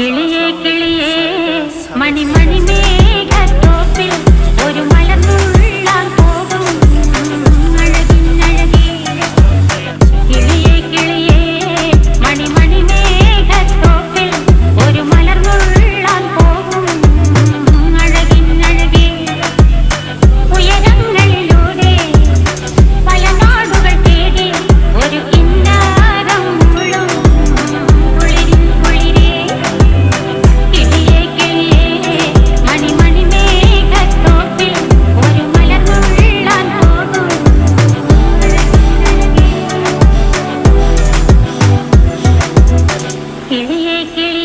കിളിയേ കിളിയേ മണിമണി മേഘത്തോപ്പിൽ ഒരു മലർന്നുള്ളാൻ പോകും അഴകിനഴകേ. കിളിയേ കിളിയേ മണിമണി മേഘത്തോപ്പിൽ ഒരു മലർന്നുള്ളാൻ പോകും അഴകിനഴകേ. ഉയരങ്ങളിലൂടെ പല നാടുകൾ തേടി ഒരു കിന്നാരം മുഴും കുളിരിൻ കുളിരേ. കിളിയേ കിളിയേ മണിമണി മേഘത്തോപ്പിൽ ഒരു മലർന്നുള്ളാൻ പോകും അഴകിനഴകേ. കിളിയേ കിളിയേ